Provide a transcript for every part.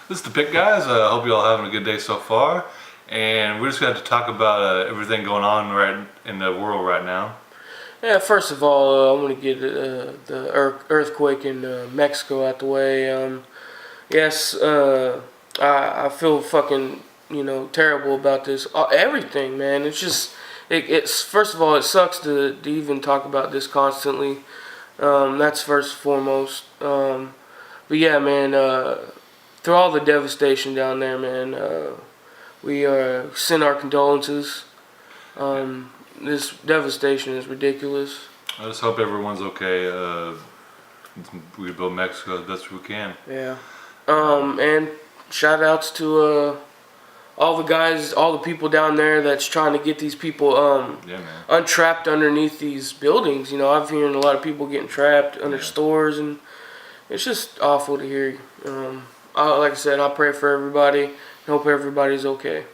This is The Pick, guys. I hope you all having a good day so far. And we're just going to talk about everything going on right in the world right now. Yeah, first of all, I want to get the earthquake in Mexico out the way. Yes, I feel fucking terrible about this. Everything, man. It's just it's first of all, it sucks to even talk about this constantly. That's first and foremost. But yeah, man. Through all the devastation down there, man, we send our condolences. This devastation is ridiculous. I just hope everyone's okay. We build Mexico as best we can. Yeah. And shout outs to all the guys, all the people down there that's trying to get these people untrapped underneath these buildings. I've heard a lot of people getting trapped under stores, and it's just awful to hear. Like I said, I pray for everybody and hope everybody's okay.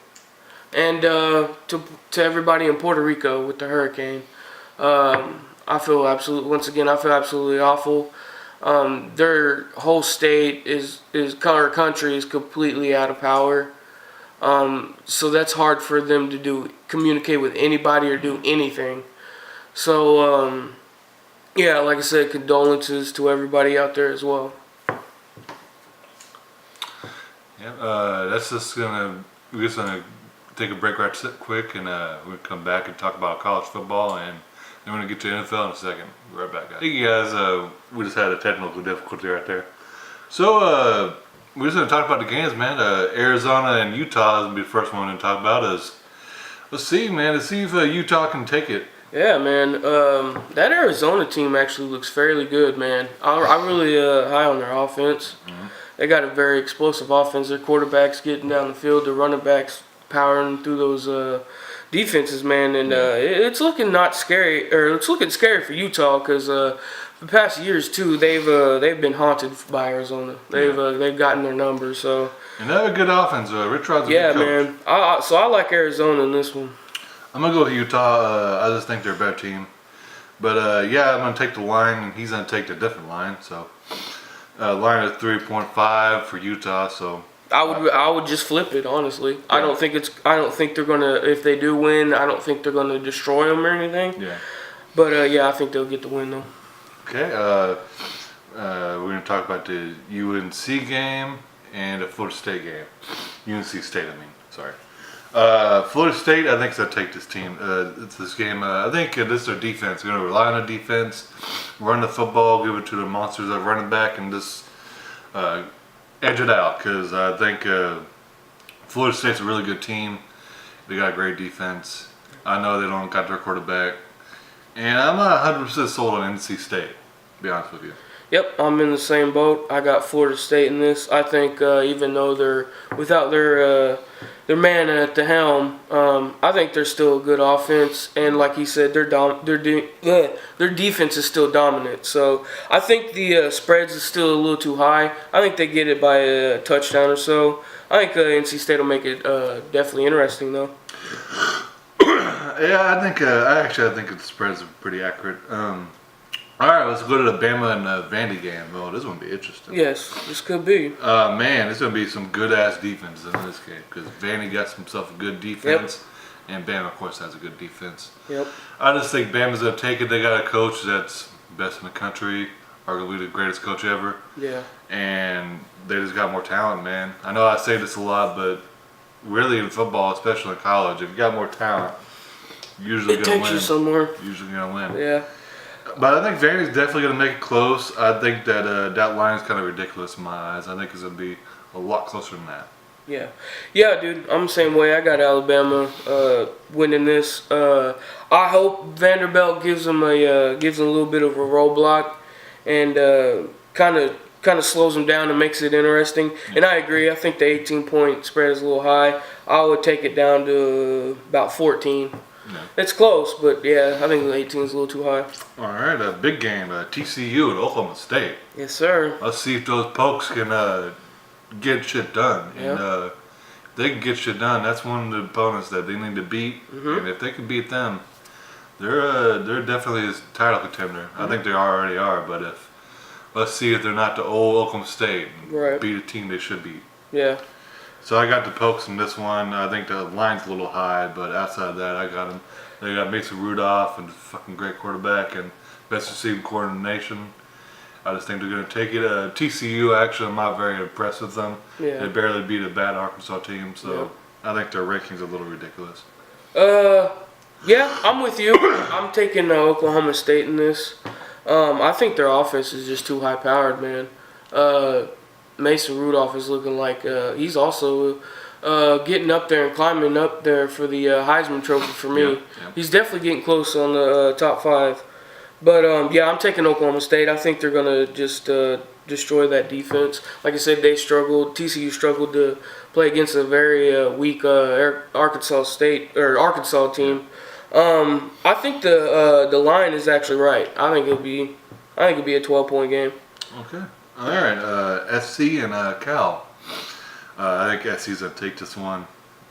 And to everybody in Puerto Rico with the hurricane, I feel absolutely awful. Their whole state our country is completely out of power. So that's hard for them to communicate with anybody or do anything. So yeah, like I said, condolences to everybody out there as well. Yeah, we're just gonna take a break right quick, and we're gonna come back and talk about college football, and then we're gonna get to NFL in a second. Be right back, guys. Thank you, guys. We just had a technical difficulty right there. So we're just gonna talk about the games, man. Arizona and Utah is gonna be the first one to talk about. Let's see if Utah can take it. Yeah, man. That Arizona team actually looks fairly good, man. I'm really high on their offense. Mm-hmm. They got a very explosive offense. Their quarterback's getting down the field. The running backs powering through those defenses, man. And it's looking not scary, or it's looking scary for Utah because the past years too, they've been haunted by Arizona. They've gotten their numbers. So. And they have a good offense. Rich Rod's a good coach. Man. So I like Arizona in this one. I'm gonna go with Utah. I just think they're a better team. But I'm gonna take the line, and he's gonna take the different line. So. Line is 3.5 for Utah, so I would just flip it, honestly. Yeah. I don't think they're gonna, if they do win, I don't think they're gonna destroy them or anything. Yeah. But I think they'll get the win though. Okay. We're gonna talk about the UNC game and the Florida State game. UNC State, sorry. Florida State, I think is gonna take this team. This game. I think this is their defense. They're gonna rely on the defense, run the football, give it to the monsters at running back, and just edge it out. Because I think Florida State's a really good team. They got a great defense. I know they don't got their quarterback, and I'm not 100% sold on NC State. To be honest with you. Yep, I'm in the same boat. I got Florida State in this. I think even though they're without their man at the helm, I think they're still a good offense. And like he said, their defense is still dominant. So I think the spreads is still a little too high. I think they get it by a touchdown or so. I think NC State will make it definitely interesting though. Yeah, I think the spreads are pretty accurate. All right, let's go to the Bama and Vandy game. Oh, this is going to be interesting. Yes, this could be. Man, it's going to be some good-ass defense in this game because Vandy got himself a good defense, and Bama, of course, has a good defense. Yep. I just think Bama's going to take it. They got a coach that's best in the country, arguably the greatest coach ever. Yeah. And they just got more talent, man. I know I say this a lot, but really in football, especially in college, if you got more talent, you're usually going to win. It takes you somewhere. Usually going to win. Yeah. But I think Vandy's definitely going to make it close. I think that that line is kind of ridiculous in my eyes. I think it's going to be a lot closer than that. Yeah, dude. I'm the same way. I got Alabama winning this. I hope Vanderbilt gives them a little bit of a roadblock and kind of slows them down and makes it interesting. Yeah. And I agree. I think the 18-point spread is a little high. I would take it down to about 14. No. It's close, but yeah, I think 18 is a little too high. All right, a big game, TCU at Oklahoma State. Yes, sir. Let's see if those pokes can get shit done. Yeah. And if they can get shit done, that's one of the opponents that they need to beat. Mm-hmm. And if they can beat them, they're definitely a title contender. Mm-hmm. I think they already are, but let's see if they're not the old Oklahoma State and beat a team they should beat. Yeah. So I got the Pokes in this one. I think the line's a little high, but outside of that, I got them. They got Mason Rudolph and fucking great quarterback and best receiving core in the nation. I just think they're going to take it. TCU, actually, I'm not very impressed with them. Yeah. They barely beat a bad Arkansas team, so I think their ranking's a little ridiculous. Yeah, I'm with you. I'm taking Oklahoma State in this. I think their offense is just too high powered, man. Mason Rudolph is looking like he's also getting up there and climbing up there for the Heisman Trophy for me. Yeah. He's definitely getting close on the top 5. But yeah, I'm taking Oklahoma State. I think they're gonna just destroy that defense. Like I said, they struggled. TCU struggled to play against a very weak Arkansas team. I think the line is actually right. I think it'll be a 12-point game. Okay. All right. SC and Cal. I think SC's gonna take this one.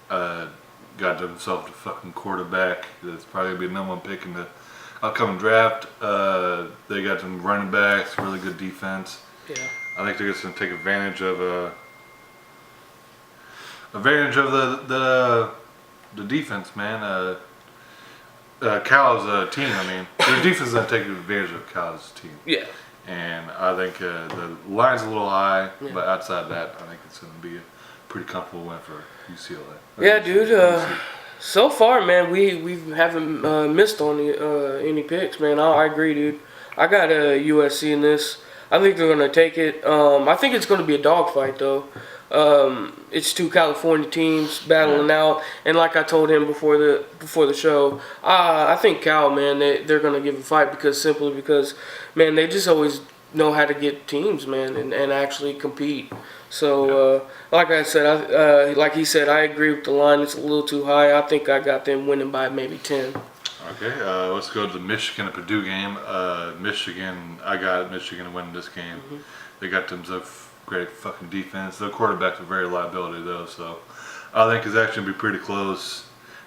Got themselves a fucking quarterback. That's probably gonna be the number 1 pick in the upcoming draft. They got some running backs, really good defense. Yeah. I think they're just gonna take advantage of the defense, man. Cal's team. I mean, their defense is gonna take advantage of Cal's team. Yeah. And I think the line's a little high, Yeah. but outside that, I think it's gonna be a pretty comfortable win for UCLA. Yeah, dude. So far, man, we haven't missed on any picks, man. I agree, dude. I got USC in this. I think they're gonna take it. I think it's gonna be a dogfight, though. It's 2 California teams battling out, and like I told him before the show, I think Cal, man, they're gonna give a fight simply because, man, they just always know how to get teams, man, and actually compete. So, like I said, like he said, I agree with the line. It's a little too high. I think I got them winning by maybe 10. Okay, let's go to the Michigan and Purdue game. Michigan, I got Michigan winning this game. Mm-hmm. They got themselves great fucking defense. Their quarterback's a very liability though, so I think it's actually gonna be pretty close.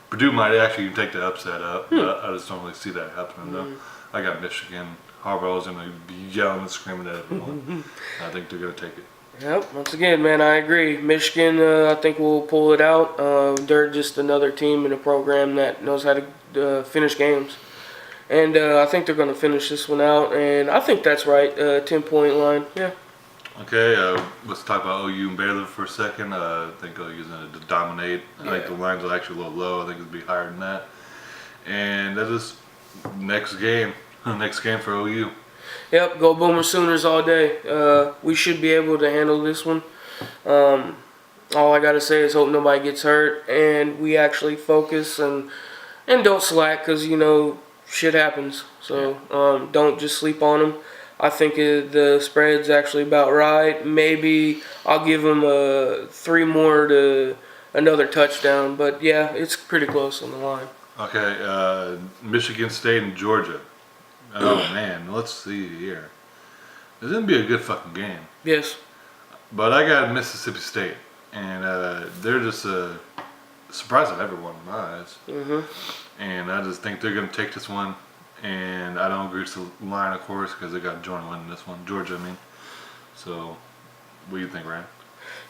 Purdue might actually even take the upset up, but I just don't really see that happening though. I got Michigan. Harbaugh's gonna be yelling and screaming at everyone. I think they're gonna take it. Yep. Once again, man, I agree. Michigan, I think will pull it out. They're just another team in a program that knows how to finish games, and I think they're going to finish this one out. And I think that's right. 10-point line. Yeah. Okay. Let's talk about OU and Baylor for a second. I think OU's going to dominate. I think the lines are actually a little low. I think it'll be higher than that. And that is next game. Next game for OU. Yep, go Boomer Sooners all day. We should be able to handle this one. All I gotta say is hope nobody gets hurt and we actually focus and don't slack because shit happens. So don't just sleep on them. I think the spread's actually about right. Maybe I'll give them 3 more to another touchdown, but yeah, it's pretty close on the line. Okay, Michigan State and Georgia. Oh man, let's see here. This is gonna be a good fucking game. Yes. But I got Mississippi State, and they're just a surprise of everyone in my eyes. And I just think they're gonna take this one. And I don't agree with the line, of course, because they got Georgia winning this one. Georgia, I mean. So, what do you think, Ryan?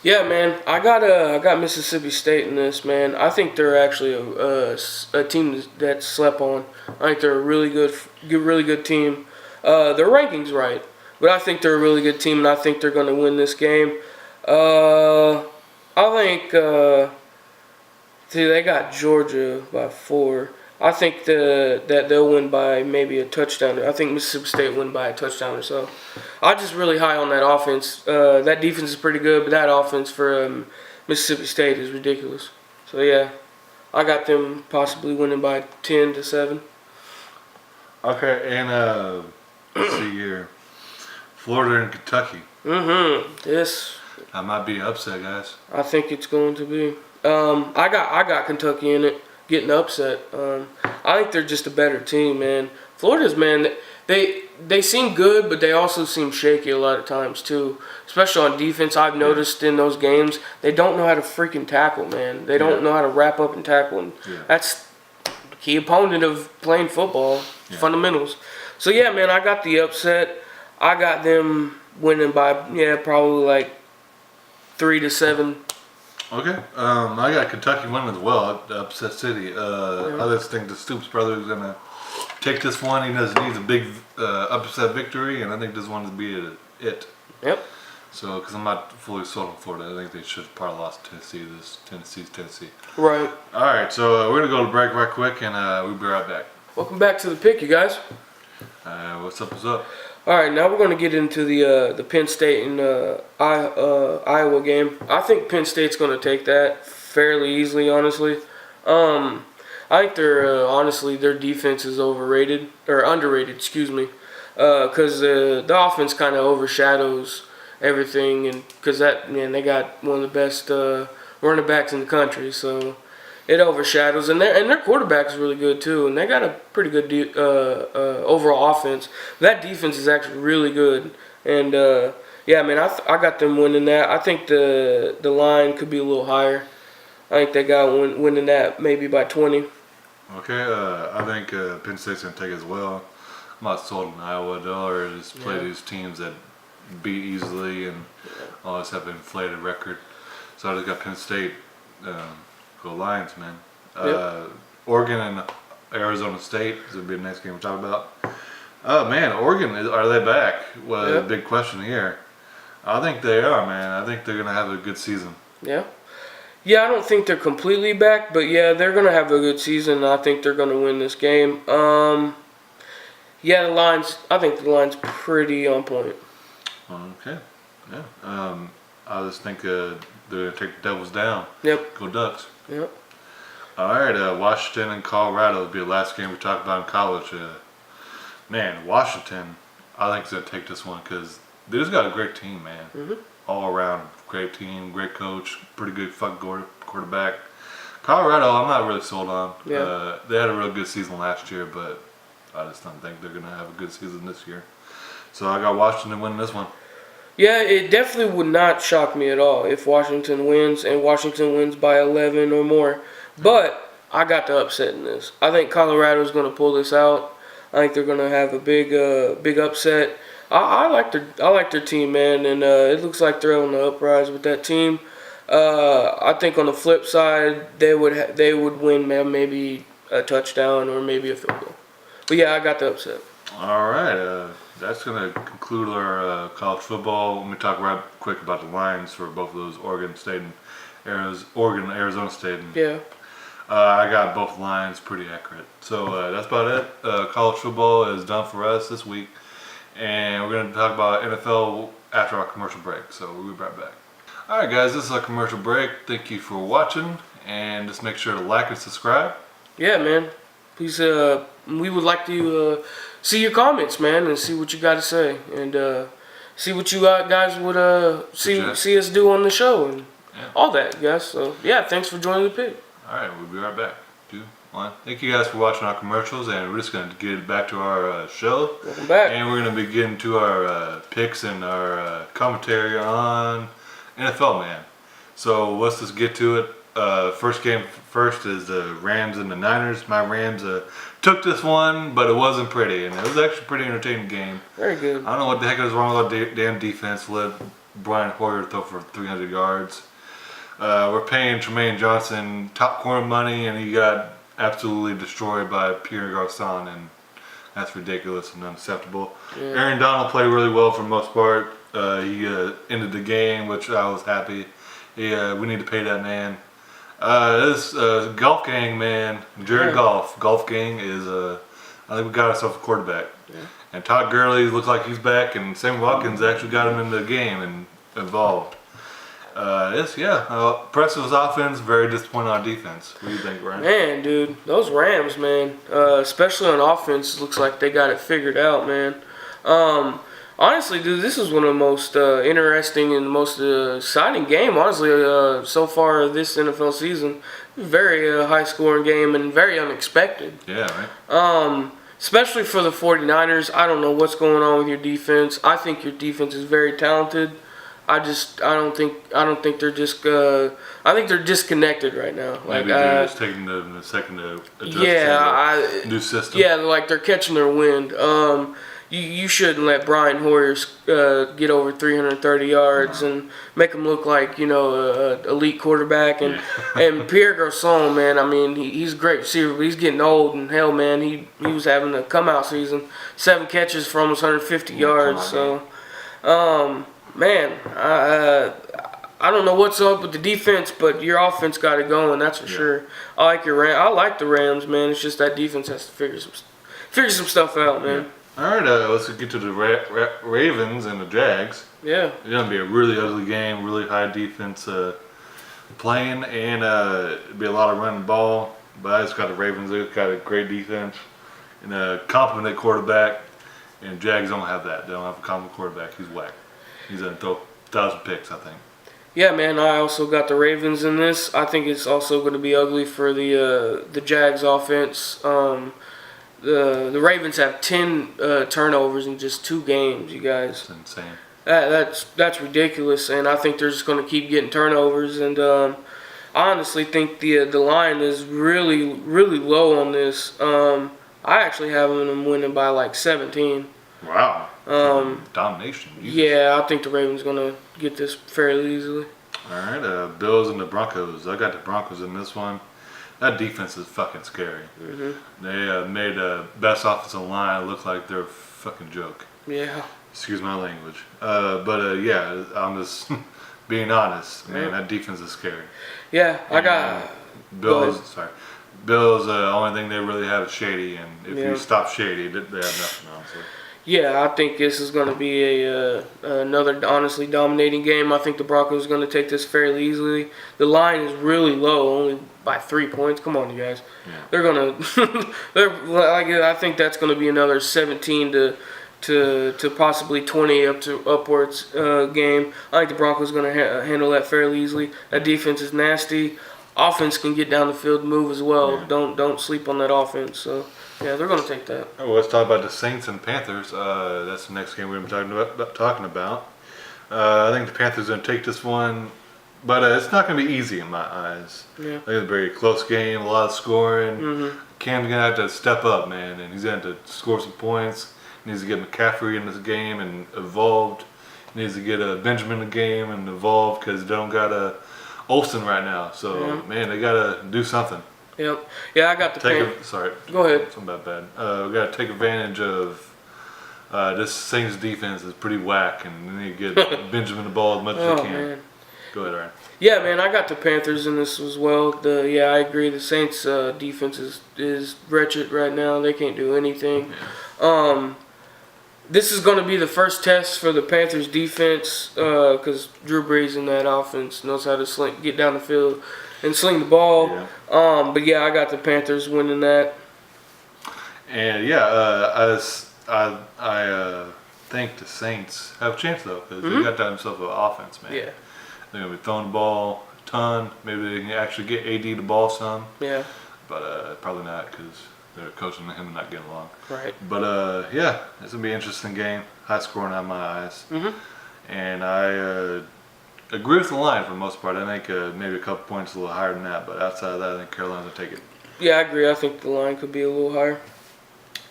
Yeah, man, I got Mississippi State in this, man. I think they're actually a team that's slept on. I think they're a really good team. Their ranking's right, but I think they're a really good team, and I think they're going to win this game. I think they got Georgia by 4. I think that they'll win by maybe a touchdown. I think Mississippi State win by a touchdown or so. I'm just really high on that offense. That defense is pretty good, but that offense for Mississippi State is ridiculous. So yeah, I got them possibly winning by 10-7. Okay, and let's see here, Florida and Kentucky. Yes. That might be an upset, guys. I think it's going to be. I got Kentucky in it. Getting upset. I think they're just a better team, man. Florida's, man, they seem good, but they also seem shaky a lot of times too. Especially on defense, I've noticed in those games they don't know how to freaking tackle, man. They don't know how to wrap up and tackle, and that's the key opponent of playing football. Fundamentals. So yeah, man, I got the upset. I got them winning by probably like 3-7. Okay. I got Kentucky winning as well. Upset City. I just think the Stoops brother is gonna take this one. He needs a big upset victory, and I think this one is be it. Yep. So, because I'm not fully sold on Florida, I think they should have probably lost to Tennessee. Tennessee's Tennessee. Right. All right, so we're gonna go to break right quick, and we'll be right back. Welcome back to the pick, you guys. What's up? What's up? All right, now we're going to get into the Penn State and Iowa game. I think Penn State's going to take that fairly easily, honestly. I think their defense is overrated or underrated, excuse me, because the offense kind of overshadows everything, and because they got one of the best running backs in the country, so it overshadows, and their quarterback is really good too, and they got a pretty good overall offense. That defense is actually really good, and yeah, man, I got them winning that. I think the line could be a little higher. I think they got winning that maybe by 20. Okay, I think Penn State's gonna take it as well. I'm not sold on Iowa. They'll just play these teams that beat easily and always have an inflated record. So I just got Penn State. Go Lions, man. Yep. Oregon and Arizona State is going to be the next game we're talking about. Oh, man, Oregon, are they back? Well, Yep. Big question here. I think they are, man. I think they're going to have a good season. Yeah. Yeah, I don't think they're completely back, but yeah, they're going to have a good season. I think they're going to win this game. Yeah, I think the line's pretty on point. Okay. Yeah. I just think they're going to take the Devils down. Yep. Go Ducks. Yep. All right, Washington and Colorado will be the last game we talk about in college. Man, Washington, I think is going to take this one because they just got a great team, man. Mm-hmm. All around, great team, great coach, pretty good quarterback. Colorado, I'm not really sold on. Yeah. They had a real good season last year, but I just don't think they're going to have a good season this year. So I got Washington winning this one. Yeah, it definitely would not shock me at all if Washington wins, and Washington wins by 11 or more. But I got the upset in this. I think Colorado's going to pull this out. I think they're going to have a big upset. I like their team, man, and it looks like they're on the uprise with that team. I think on the flip side, they would win, man, maybe a touchdown or maybe a field goal. But yeah, I got the upset. All right, that's going to conclude our college football. Let me talk right quick about the lines for both of those Oregon and Arizona State. Yeah. I got both lines pretty accurate. So that's about it. College football is done for us this week. And we're going to talk about NFL after our commercial break. So we'll be right back. All right, guys, this is our commercial break. Thank you for watching. And just make sure to like and subscribe. Yeah, man. Please, we would like to see your comments, man, and see what you got to say. And see what you guys would see us do on the show and all that, guys. So, yeah, thanks for joining the pick. All right, we'll be right back. 2, 1. Thank you guys for watching our commercials, and we're just going to get back to our show. Welcome back. And we're going to begin to our picks and our commentary on NFL, man. So let's just get to it. First is the Rams and the Niners. My Rams took this one, but it wasn't pretty, and it was actually a pretty entertaining game. Very good. I don't know what the heck was wrong with our damn defense. Let Brian Hoyer throw for 300 yards. We're paying Tremaine Johnson top corner money, and he got absolutely destroyed by Pierre Garçon, and that's ridiculous and unacceptable. Yeah. Aaron Donald played really well for the most part. He ended the game, which I was happy. We need to pay that man. This Golf Gang, man, Jared Golf Gang is, I think we got ourselves a quarterback. Yeah. And Todd Gurley looks like he's back, and Sam Watkins actually got him in the game and involved. Impressive offense, very disappointing on defense. What do you think, Ryan? Man, dude, those Rams, man, especially on offense, looks like they got it figured out, man. Honestly, dude, this is one of the most interesting and most exciting game, honestly, so far this NFL season. Very high-scoring game and very unexpected. Yeah, right. Especially for the 49ers. I don't know what's going on with your defense. I think your defense is very talented. I don't think they're just. I think they're disconnected right now. Maybe they're just taking the second to adjust to the new system. Yeah, like they're catching their wind. you shouldn't let Brian Hoyer get over 330 yards and make him look like, a elite quarterback. And Pierre Garçon, man, I mean, he's a great receiver, but he's getting old. And hell, man, he was having a come-out season, 7 catches for almost 150 yards. So, man, I don't know what's up with the defense, but your offense got it going. That's for sure. I like the Rams, man. It's just that defense has to figure some stuff out, man. Yeah. All right, let's get to the Ravens and the Jags. Yeah. It's going to be a really ugly game, really high defense playing, and it'll be a lot of running the ball. But I just got the Ravens. They've got a great defense and a competent quarterback, and Jags don't have that. They don't have a competent quarterback. He's whack. He's going to throw 1,000 picks, I think. Yeah, man. I also got the Ravens in this. I think it's also going to be ugly for the Jags offense. The Ravens have 10 turnovers in just 2 games, you guys. That's insane. That's ridiculous, and I think they're just going to keep getting turnovers. And I honestly think the line is really, really low on this. I actually have them winning by like 17. Wow. Domination. Jesus. Yeah, I think the Ravens going to get this fairly easily. All right, Bills and the Broncos. I got the Broncos in this one. That defense is fucking scary. Mm-hmm. They made best offensive line look like they're a fucking joke. Yeah. Excuse my language. Yeah, I'm just being honest. Man, that defense is scary. Yeah, I got... Bills, sorry. Bills, only thing they really have is Shady, and if you stop Shady, they have nothing, honestly. Yeah, I think this is going to be another honestly dominating game. I think the Broncos are going to take this fairly easily. The line is really low, only by 3 points. Come on, you guys. Yeah. They're going to. I think that's going to be another 17 to possibly 20 upwards game. I think the Broncos are going to handle that fairly easily. That defense is nasty. Offense can get down the field and move as well. Yeah. Don't sleep on that offense. So. Yeah, they're going to take that. Oh, well, let's talk about the Saints and Panthers. That's the next game we're talking about. I think the Panthers are going to take this one, but it's not going to be easy in my eyes. Yeah. I think it's a very close game, a lot of scoring. Mm-hmm. Cam's going to have to step up, man, and he's going to have to score some points. He needs to get McCaffrey in this game and evolved. He needs to get Benjamin in the game and evolved because they don't got Olsen right now. So, man, they got to do something. Yep. Yeah, I got the Sorry. Go ahead. Something about bad. We got to take advantage of this Saints defense is pretty whack, and we need to get Benjamin the ball as much as we can. Man. Go ahead, Ryan. Yeah, man, I got the Panthers in this as well. I agree. The Saints defense is wretched right now. They can't do anything. Yeah. This is going to be the first test for the Panthers defense because Drew Brees in that offense knows how to get down the field and sling the ball. Yeah. But yeah, I got the Panthers winning that. And yeah, I think the Saints have a chance though because they got themselves an offense, man. Yeah. They're gonna be throwing the ball a ton. Maybe they can actually get AD the ball some. Yeah. But probably not because they're coaching him and not getting along. Right. But yeah, it's gonna be an interesting game. High scoring on my eyes. And I agree with the line for the most part. I think maybe a couple points a little higher than that, but outside of that, I think Carolina's going to take it. Yeah, I agree. I think the line could be a little higher.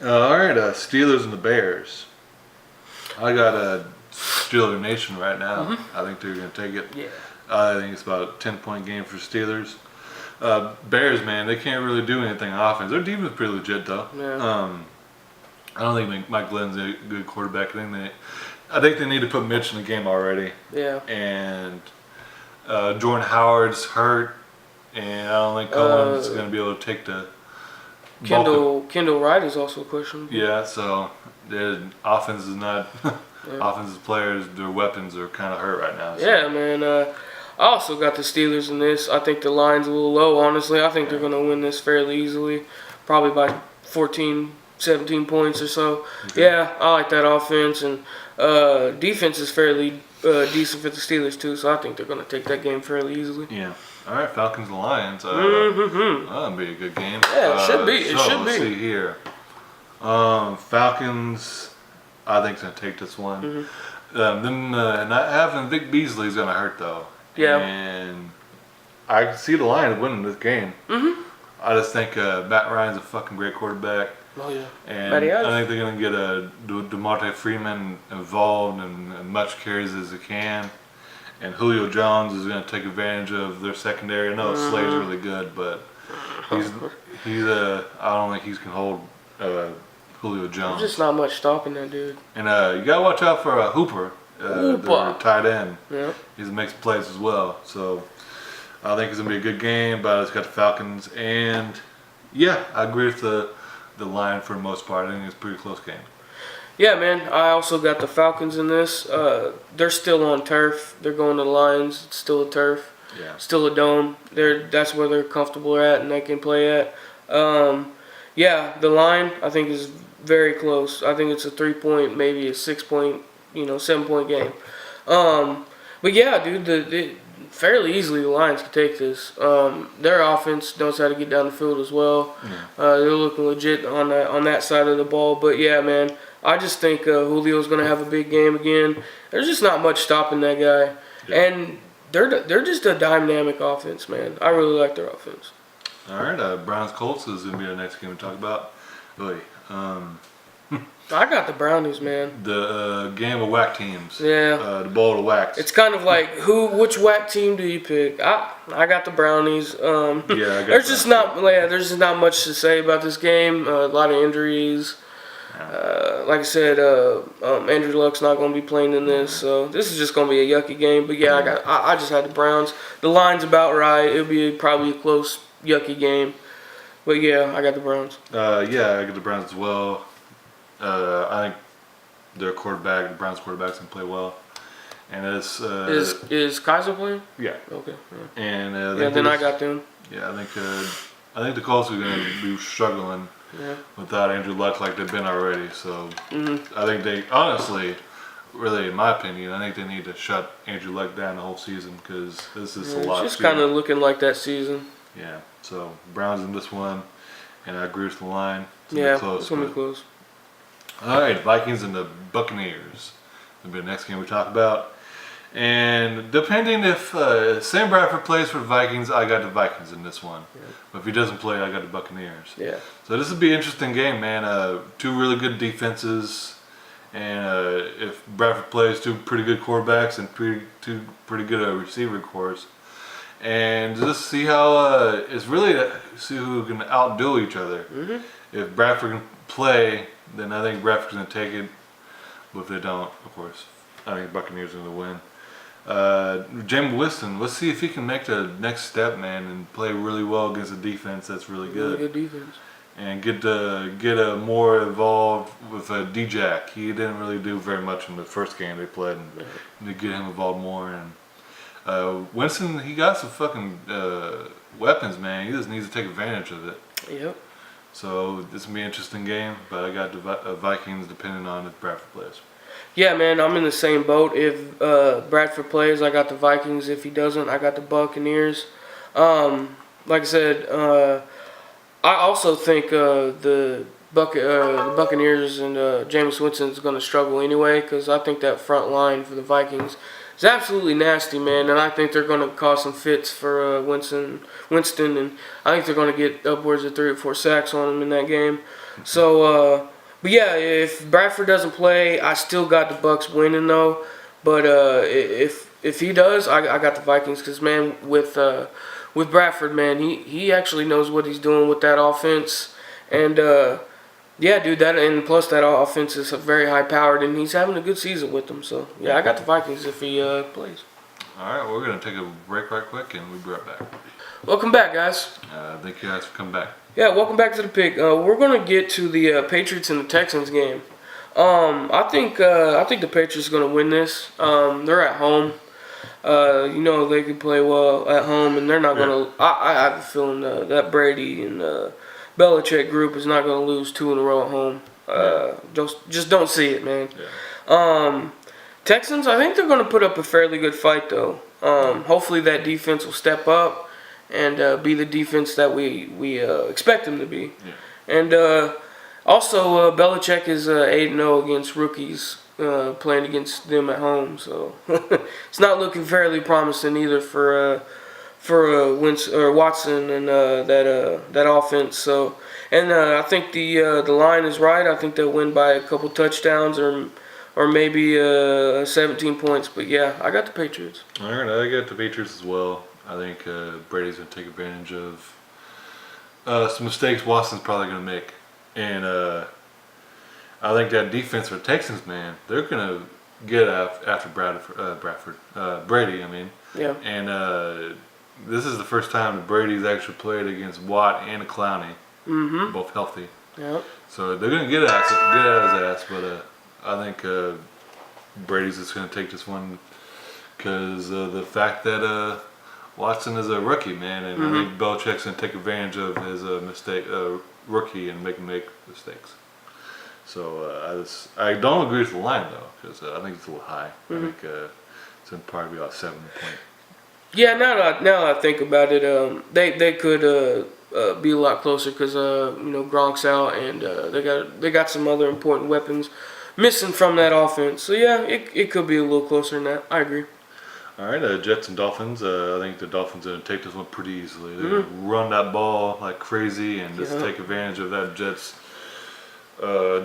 All right, Steelers and the Bears. I got Steeler Nation right now. I think they're going to take it. Yeah. I think it's about a 10-point game for Steelers. Bears, man, they can't really do anything on offense. Their defense is pretty legit, though. Yeah. I don't think Mike Glenn's a good quarterback. I think they need to put Mitch in the game already. Yeah. And Jordan Howard's hurt, and I don't think Cohen's going to be able to take the Kendall Wright is also questionable. Yeah, so the offense is not offensive players. Their weapons are kind of hurt right now. So. Yeah, man. I also got the Steelers in this. I think the line's a little low, honestly. I think they're going to win this fairly easily, probably by 14, 17 points or so. Okay. Yeah, I like that offense, and defense is fairly decent for the Steelers too, so I think they're going to take that game fairly easily. Yeah. All right, Falcons and Lions. That'll be a good game. Yeah, it should be. Let's see here. Falcons, I think, is going to take this one. Then not having Vic Beasley is going to hurt, though. Yeah. And I can see the Lions winning this game. I just think Matt Ryan's a fucking great quarterback. Oh yeah. And Matty I Ice. think they're going to get DeMarte Freeman involved and much carries as he can. And Julio Jones is going to take advantage of their secondary. I know Slade's really good, but he's I don't think he can hold Julio Jones. There's just not much stopping that dude. And you got to watch out for Hooper, their tight end. Yeah. He makes plays as well. So I think it's going to be a good game, but it's got the Falcons. And yeah, I agree with the line for the most part. I think it's a pretty close game. Yeah, man. I also got the Falcons in this. They're still on turf. They're going to the Lions. It's still a turf. Yeah. Still a dome. That's where they're comfortable at and they can play at. Yeah, the line I think is very close. I think it's a 3-point, maybe a 6-point, 7-point game. But yeah, dude, fairly easily the Lions can take this. Their offense knows how to get down the field as well. They're looking legit on that side of the ball. But yeah, man, I just think Julio's going to have a big game again. There's just not much stopping that guy. Yeah. And they're just a dynamic offense, man. I really like their offense. All right, Browns Colts is going to be the next game we talk about. Really, I got the Brownies, man. the game of whack teams. Yeah. The bowl of wax. It's kind of like which whack team do you pick? I got the Brownies. Yeah, I got there's just not much to say about this game. A lot of injuries. Like I said, Andrew Luck's not going to be playing in this, so this is just going to be a yucky game. But yeah, I just had the Browns. The line's about right. It'll be probably a close, yucky game. But yeah, I got the Browns. Yeah, I got the Browns as well. I think their quarterback, the Browns quarterback's gonna play well. And it's is Kaiser playing? yeah. Okay. Yeah. And Then I got them. Yeah, I think the Colts are gonna be struggling without Andrew Luck like they've been already. So I think they honestly, really, in my opinion, I think they need to shut Andrew Luck down the whole season because this is a lot. It's just kind of looking like that season. Yeah. So Browns in this one, and I agree with the line. It's gonna be close. All right, Vikings and the Buccaneers. That'll be the next game we talk about. And depending if Sam Bradford plays for the Vikings, I got the Vikings in this one. Yeah. But if he doesn't play, I got the Buccaneers. Yeah. So this will be an interesting game, man. Two really good defenses. And if Bradford plays, two pretty good quarterbacks and two pretty good receiver cores. And just see how it's really see who can outdo each other. If Bradford can play, then I think Bradford's going to take it. But if they don't, of course, I think Buccaneers are going to win. Jameis Winston, let's see if he can make the next step, man, and play really well against a defense that's really good. Really good defense. And get more involved with D-Jack. He didn't really do very much in the first game they played, and to get him involved more. And Winston, he got some fucking weapons, man. He just needs to take advantage of it. Yep. So this will be an interesting game, but I got the Vikings depending on if Bradford plays. Yeah, man, I'm in the same boat. If Bradford plays, I got the Vikings. If he doesn't, I got the Buccaneers. Like I said, I also think the Buccaneers and Jameis Winston is going to struggle anyway because I think that front line for the Vikings is absolutely nasty, man, and I think they're going to cause some fits for Winston, and I think they're going to get upwards of 3 or 4 sacks on him in that game. So, but yeah, if Bradford doesn't play, I still got the Bucs winning though. But if he does, I got the Vikings because, man, with Bradford, man, he actually knows what he's doing with that offense, and yeah, dude, and plus that offense is very high powered, and he's having a good season with them. So yeah, I got the Vikings if he plays. All right, we're gonna take a break right quick, and we'll be right back. Welcome back, guys. Thank you guys for coming back. Yeah, welcome back to the pick. We're gonna get to the Patriots and the Texans game. I think the Patriots are gonna win this. They're at home. They can play well at home, and they're not gonna. I have a feeling that Brady and Belichick group is not gonna lose 2 in a row at home. Just don't see it, man. Yeah. Texans, I think they're gonna put up a fairly good fight though. Hopefully that defense will step up and be the defense that we expect them to be. Yeah. And also Belichick is 8-0 against rookies. Playing against them at home, so it's not looking fairly promising either for for Watson and that offense. So, and I think the line is right. I think they'll win by a couple touchdowns or maybe 17 points. But yeah, I got the Patriots. All right, I got the Patriots as well. I think Brady's gonna take advantage of some mistakes Watson's probably gonna make, and I think that defense for Texans, man, they're gonna get after Brady. I mean, Yeah. And this is the first time that Brady's actually played against Watt and Clowney, both healthy. Yeah. So they're gonna get out his ass, but I think Brady's just gonna take this one because the fact that Watson is a rookie, man, and I think Belichick's gonna take advantage of his rookie and make him make mistakes. So I don't agree with the line though, because I think it's a little high. I think it's gonna probably be about 7 point. Yeah, now that I think about it, they could be a lot closer because Gronk's out and they got some other important weapons missing from that offense. So yeah, it could be a little closer than that. I agree. All right, Jets and Dolphins. I think the Dolphins are gonna take this one pretty easily. They're gonna run that ball like crazy and just take advantage of that Jets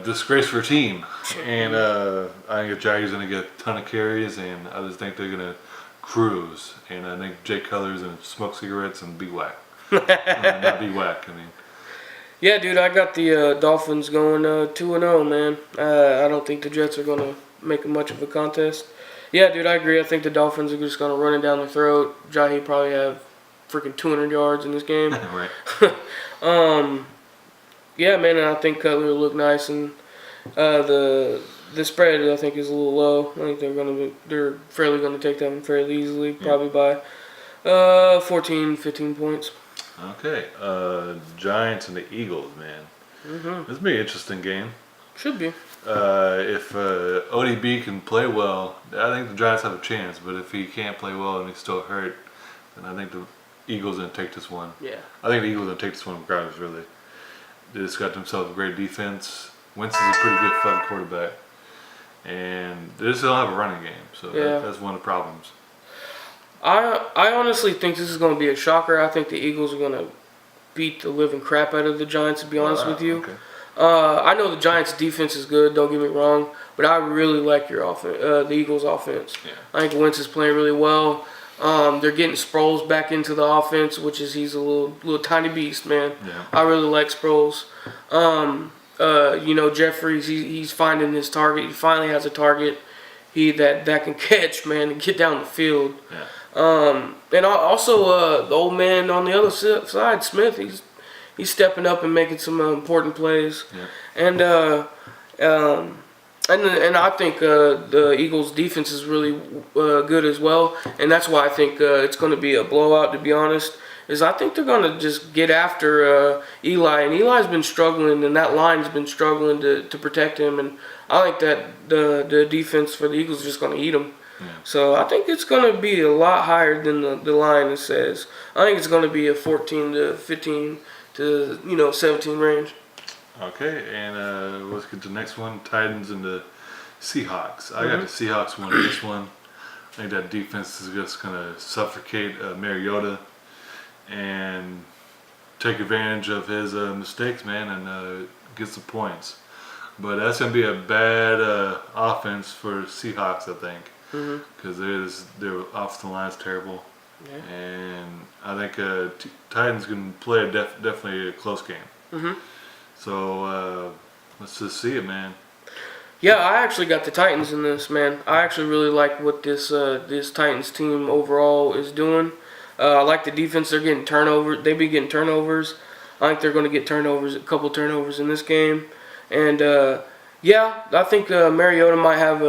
disgrace for a team. And I think Jaguars gonna get a ton of carries, and I just think they're gonna cruise. And I think Jay Cutler's gonna smoke cigarettes and be whack. Not be whack. I mean. Yeah, dude, I got the Dolphins going 2-0, man. I don't think the Jets are gonna make much of a contest. Yeah, dude, I agree. I think the Dolphins are just gonna run it down the throat. Jahi probably have freaking 200 yards in this game. Right. Yeah, man, and I think Cutler will look nice, and the spread I think is a little low. I think they're fairly gonna take that one fairly easily, probably by 14, 15 points. Okay, Giants and the Eagles, man. This will be an interesting game. Should be. If ODB can play well, I think the Giants have a chance. But if he can't play well and he's still hurt, then I think the Eagles are gonna take this one. Yeah. I think the Eagles are gonna take this one regardless, really. They just got themselves a great defense. Wentz is a pretty good fucking quarterback, and they just don't have a running game, so that's one of the problems. I honestly think this is going to be a shocker. I think the Eagles are going to beat the living crap out of the Giants, to be honest with you. Okay. I know the Giants' defense is good, don't get me wrong, but I really like the Eagles' offense. Yeah. I think Wentz is playing really well. They're getting Sproles back into the offense, he's a little tiny beast, man. Yeah. I really like Sproles. Jeffries, he's finding his target. He finally has a target that can catch, man, and get down the field. Yeah. And also the old man on the other side, Smith, he's stepping up and making some important plays. Yeah. And I think the Eagles' defense is really good as well, and that's why I think it's going to be a blowout. To be honest, I think they're going to just get after Eli, and Eli's been struggling, and that line's been struggling to protect him, and I think that the defense for the Eagles is just going to eat him. Yeah. So I think it's going to be a lot higher than the line says. I think it's going to be a 14 to 15 to 17 range. Okay, and let's get to the next one. Titans and the Seahawks. I got the Seahawks winning this one. I think that defense is just going to suffocate Mariota and take advantage of his mistakes, man, and get some points. But that's going to be a bad offense for Seahawks, I think, because their offensive line is terrible. Yeah. And I think Titans can play definitely a close game. So let's just see it, man. Yeah, I actually got the Titans in this, man. I actually really like what this Titans team overall is doing. I like the defense. They're getting turnovers. They be getting turnovers. I think they're going to get a couple turnovers in this game. And I think Mariota might have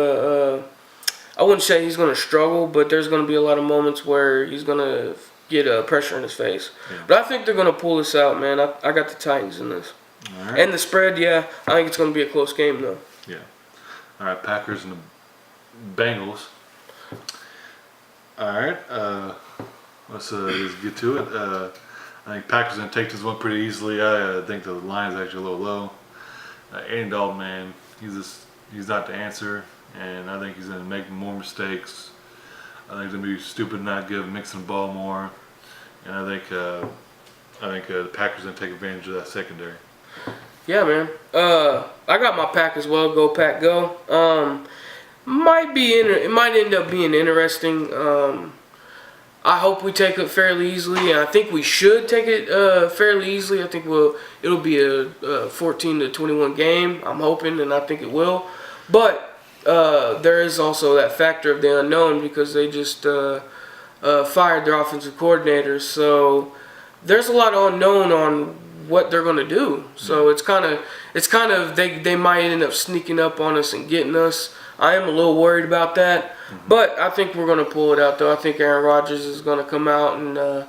I wouldn't say he's going to struggle, but there's going to be a lot of moments where he's going to get pressure in his face. Yeah. But I think they're going to pull this out, man. I got the Titans in this. All right. And the spread, I think it's going to be a close game, though. Yeah. All right, Packers and the Bengals. All right, let's get to it. I think Packers going to take this one pretty easily. I think the line is actually a little low. Andy Dalton, man, he's not the answer, and I think he's going to make more mistakes. I think he's going to be stupid not mixing the ball more. think the Packers gonna take advantage of that secondary. Yeah, man. I got my pack as well. Go Pack, go. It might end up being interesting. I hope we take it fairly easily, and I think we should take it fairly easily. I think it'll be a 14-21 game. I'm hoping, and I think it will. But there is also that factor of the unknown because they just fired their offensive coordinator, so there's a lot of unknown on what they're gonna do. So it's kind of they might end up sneaking up on us and getting us. I am a little worried about that, but I think we're gonna pull it out though. I think Aaron Rodgers is gonna come out and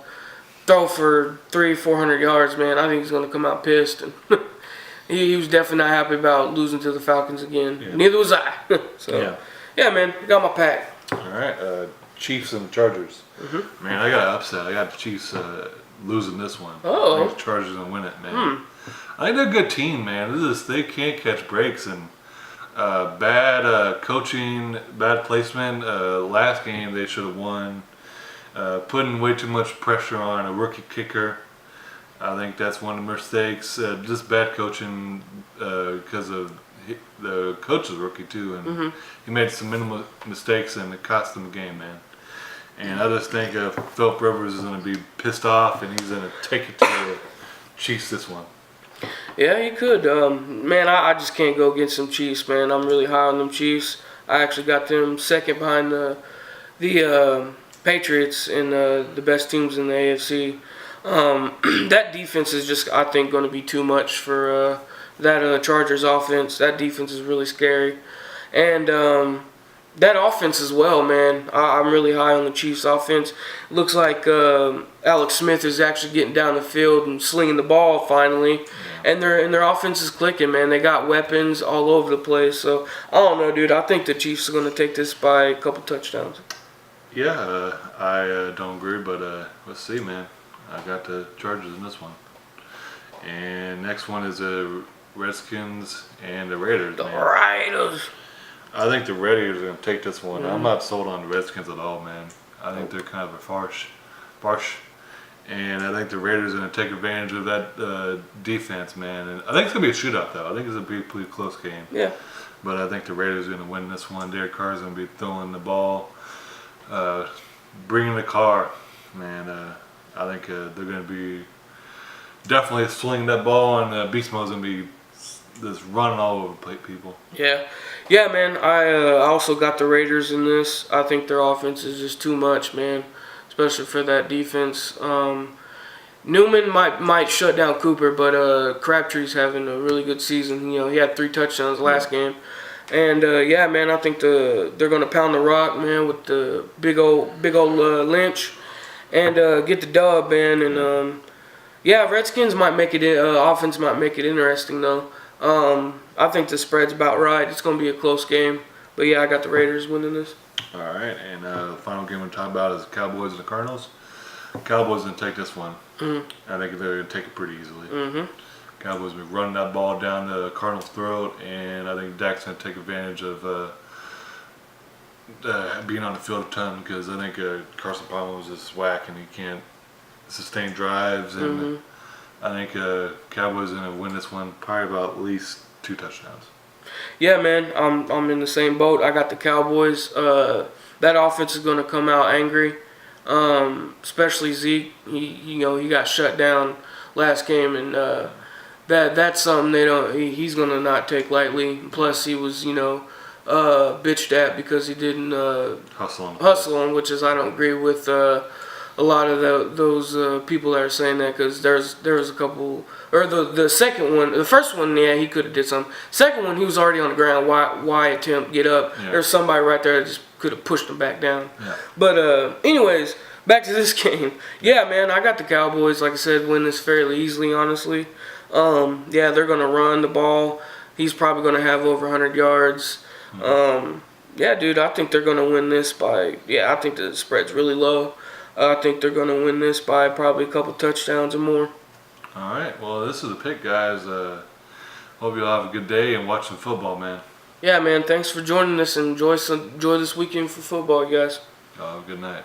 throw for 300-400 yards, man. I think he's gonna come out pissed, and he was definitely not happy about losing to the Falcons again. Yeah. Neither was I. So yeah, man, got my pack. All right, Chiefs and Chargers. Man, I got an upset. I got the Chiefs losing this one. Oh, I think the Chargers gonna win it, man. I think they're a good team, man. They can't catch breaks, and bad coaching, bad placement. Last game they should have won. Putting way too much pressure on a rookie kicker. I think that's one of the mistakes. Just bad coaching because of the coach's rookie too, and he made some minimal mistakes, and it cost them the game, man. And I just think Philip Rivers is going to be pissed off, and he's going to take it to the Chiefs this one. Yeah, he could. Man, I just can't go against some Chiefs, man. I'm really high on them Chiefs. I actually got them second behind the Patriots and the best teams in the AFC. That defense is just, I think, going to be too much for that Chargers offense. That defense is really scary. And that offense as well, man. I'm really high on the Chiefs offense. Looks like Alex Smith is actually getting down the field and slinging the ball finally. Yeah. And their offense is clicking, man. They got weapons all over the place. So, I don't know, dude. I think the Chiefs are going to take this by a couple touchdowns. Yeah, I don't agree, but let's see, man. I got the Chargers in this one. And next one is the Redskins and the Raiders, The man. Raiders. I think the Raiders are going to take this one. I'm not sold on the Redskins at all, man. I think they're kind of a farce. And I think the Raiders are going to take advantage of that defense, man. And I think it's going to be a shootout, though. I think it's going to be a pretty close game. Yeah. But I think the Raiders are going to win this one. Derek Carr is going to be throwing the ball, bringing the car, man. I think they're going to be definitely slinging that ball, and Beast Mode's going to be just running all over people. Yeah, man. I also got the Raiders in this. I think their offense is just too much, man, especially for that defense. Newman might shut down Cooper, but Crabtree's having a really good season. You know, he had 3 touchdowns last game. And yeah, man, I think they're gonna pound the rock, man, with the big old Lynch, and get the dub, man. And yeah, Redskins might make it. Offense might make it interesting though. I think the spread's about right. It's going to be a close game. But, yeah, I got the Raiders winning this. All right, and the final game we're talking about is the Cowboys and the Cardinals. Cowboys going to take this one. I think they're going to take it pretty easily. Cowboys will be running that ball down the Cardinals' throat, and I think Dak's going to take advantage of being on the field a ton because I think Carson Palmer was just whack, and he can't sustain drives. And I think Cowboys are going to win this one probably about at least 2 touchdowns. Yeah, man, I'm in the same boat. I got the Cowboys. That offense is going to come out angry, especially Zeke. He got shut down last game, and that's something he's going to not take lightly. Plus, he was bitched at because he didn't hustle him, which is I don't agree with. A lot of those people that are saying that because there was a couple, or the second one, the first one, yeah, he could have did something. Second one, he was already on the ground. Why attempt get up? Yeah. There's somebody right there that just could have pushed him back down. Yeah. But anyways, back to this game. Yeah, man, I got the Cowboys. Like I said, win this fairly easily, honestly. Yeah, they're gonna run the ball. He's probably gonna have over 100 yards. Yeah, dude, I think they're gonna win this by. Yeah, I think the spread's really low. I think they're going to win this by probably a couple touchdowns or more. All right. Well, this is the pick, guys. Hope you all have a good day and watch some football, man. Yeah, man. Thanks for joining us and enjoy this weekend for football, guys. Good night.